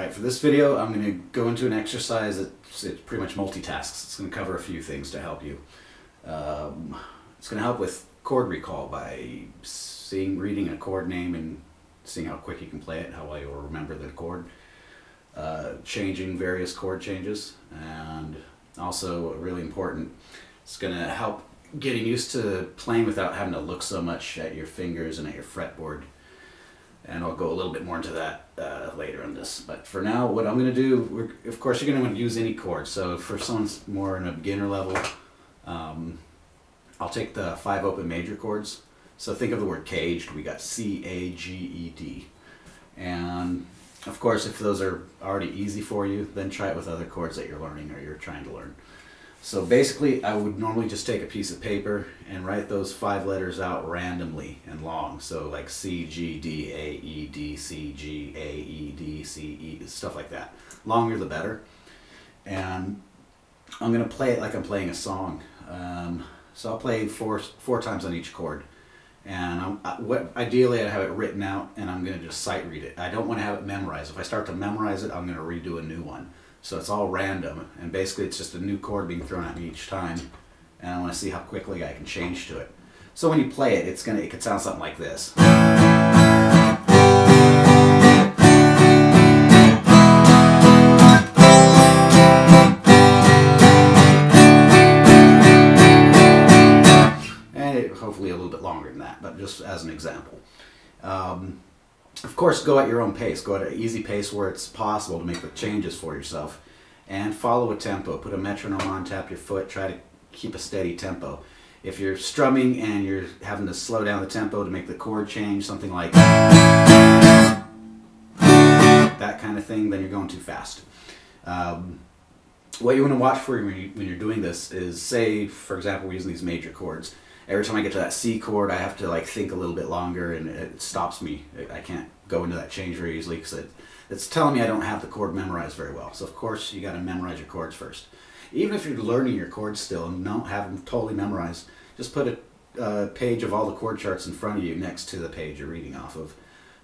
Alright, for this video I'm going to go into an exercise that's pretty much multitasks. It's going to cover a few things to help you. It's going to help with chord recall by reading a chord name and seeing how quick you can play it, how well you'll remember the chord. Changing various chord changes, and also really important, it's going to help getting used to playing without having to look so much at your fingers and at your fretboard. And I'll go a little bit more into that later in this. But for now, what I'm going to do, of course, you're going to want to use any chord. So for someone's more in a beginner level, I'll take the 5 open major chords. So think of the word caged. We got C, A, G, E, D. And of course, if those are already easy for you, then try it with other chords that you're learning or you're trying to learn. So basically, I would normally just take a piece of paper and write those 5 letters out randomly and long. So like C, G, D, A, E, D, C, G, A, E, D, C, E, stuff like that. Longer the better. And I'm going to play it like I'm playing a song. So I'll play four times on each chord. And ideally I have it written out and I'm going to just sight read it. I don't want to have it memorized. If I start to memorize it, I'm going to redo a new one. So it's all random, and basically it's just a new chord being thrown at me each time, and I want to see how quickly I can change to it. So when you play it, it could sound something like this. And hopefully a little bit longer than that, but just as an example. Of course, go at your own pace. Go at an easy pace where it's possible to make the changes for yourself. And follow a tempo. Put a metronome on, tap your foot, try to keep a steady tempo. If you're strumming and you're having to slow down the tempo to make the chord change, something like that kind of thing, then you're going too fast. What you want to watch for when you're doing this is, say, for example, we're using these major chords. Every time I get to that C chord, I have to think a little bit longer, and it stops me. I can't go into that change very easily because it's telling me I don't have the chord memorized very well. So of course you got to memorize your chords first. Even if you're learning your chords still and don't have them totally memorized, just put a page of all the chord charts in front of you next to the page you're reading off of,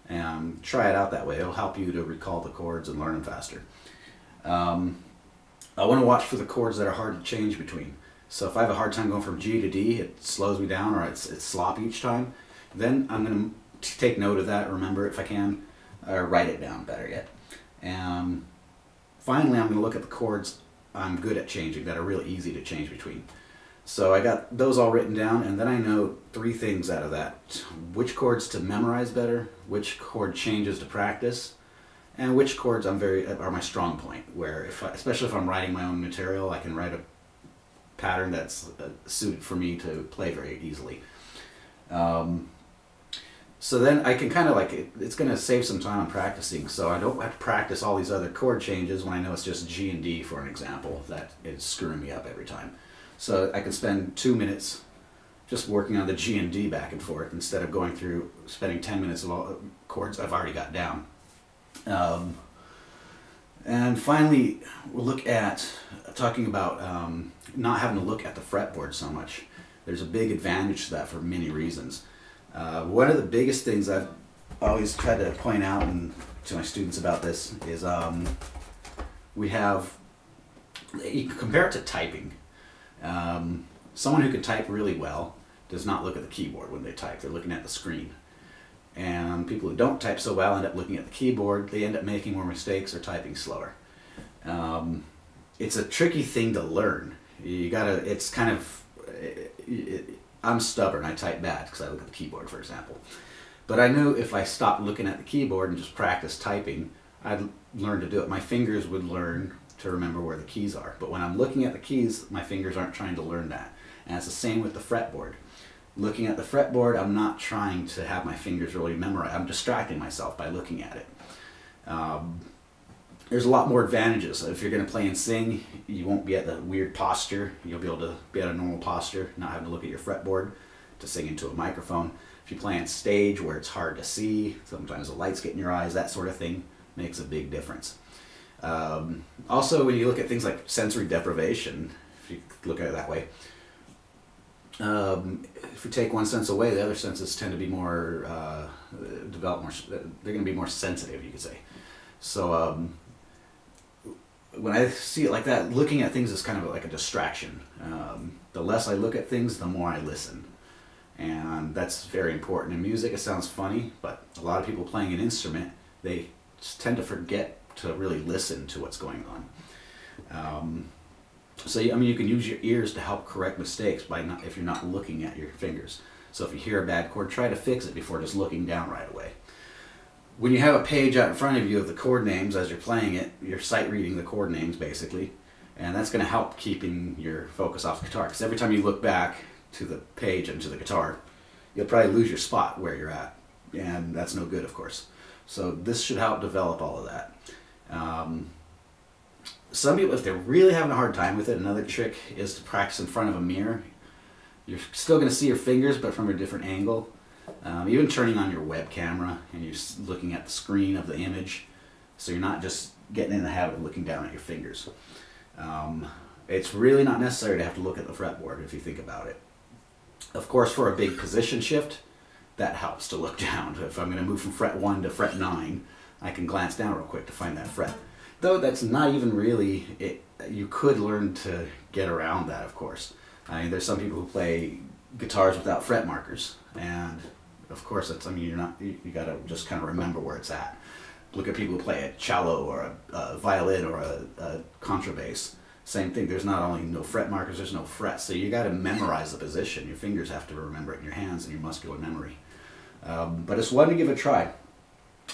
and try it out that way. It'll help you to recall the chords and learn them faster. I want to watch for the chords that are hard to change between. So if I have a hard time going from G to D, it slows me down, or it's sloppy each time, then I'm going to take note of that, remember it if I can, or write it down, better yet. And finally, I'm going to look at the chords I'm good at changing, that are really easy to change between. So I got those all written down, and then I know 3 things out of that. Which chords to memorize better, which chord changes to practice, and which chords are my strong point, where especially if I'm writing my own material, I can write a pattern that's suited for me to play very easily. So then I can kind of it's going to save some time on practicing, so I don't have to practice all these other chord changes when I know it's just G and D, for an example, that is screwing me up every time. So I can spend 2 minutes just working on the G and D back and forth instead of spending 10 minutes of all the chords I've already got down. And finally, we'll look at talking about not having to look at the fretboard so much. There's a big advantage to that for many reasons. One of the biggest things I've always tried to point out to my students about this is you can compare it to typing. Someone who can type really well does not look at the keyboard when they type. They're looking at the screen. And people who don't type so well end up looking at the keyboard. They end up making more mistakes or typing slower. It's a tricky thing to learn. It's kind of, I'm stubborn. I type bad because I look at the keyboard, for example. But I knew if I stopped looking at the keyboard and just practiced typing, I'd learn to do it. My fingers would learn to remember where the keys are. But when I'm looking at the keys, my fingers aren't trying to learn that. And it's the same with the fretboard. Looking at the fretboard, I'm not trying to have my fingers really memorize. I'm distracting myself by looking at it. There's a lot more advantages. If you're going to play and sing, you won't be at the weird posture. You'll be able to be at a normal posture, not having to look at your fretboard to sing into a microphone. If you play on stage where it's hard to see, sometimes the lights get in your eyes, that sort of thing makes a big difference. Also, when you look at things like sensory deprivation, if you look at it that way, if you take one sense away, the other senses tend to be more, they're going to be more sensitive, you could say. So when I see it like that, looking at things is kind of like a distraction. The less I look at things, the more I listen. And that's very important. In music, it sounds funny, but a lot of people playing an instrument, they tend to forget to really listen to what's going on. So I mean, you can use your ears to help correct mistakes if you're not looking at your fingers. So if you hear a bad chord, try to fix it before just looking down right away. When you have a page out in front of you of the chord names as you're playing it, you're sight reading the chord names basically, and that's going to help keeping your focus off the guitar. Because every time you look back to the page and to the guitar, you'll probably lose your spot where you're at, and that's no good, of course. So this should help develop all of that. Some people, if they're really having a hard time with it, another trick is to practice in front of a mirror. You're still going to see your fingers, but from a different angle. Even turning on your web camera and you're looking at the screen of the image, so you're not just getting in the habit of looking down at your fingers. It's really not necessary to have to look at the fretboard if you think about it. Of course, for a big position shift, that helps to look down. If I'm going to move from fret 1 to fret 9, I can glance down real quick to find that fret. Though that's not even really it. You could learn to get around that, of course. I mean, there's some people who play guitars without fret markers, and of course, that's, I mean, you gotta just kind of remember where it's at. Look at people who play a cello or a violin or a contrabass. Same thing. There's not only no fret markers, there's no frets. So you got to memorize the position. Your fingers have to remember it in your hands and your muscular memory. But it's one to give a try.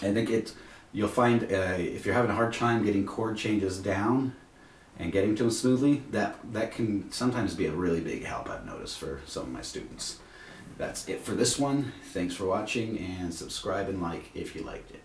I think you'll find if you're having a hard time getting chord changes down and getting to them smoothly, that can sometimes be a really big help, I've noticed, for some of my students. That's it for this one. Thanks for watching, and subscribe and like if you liked it.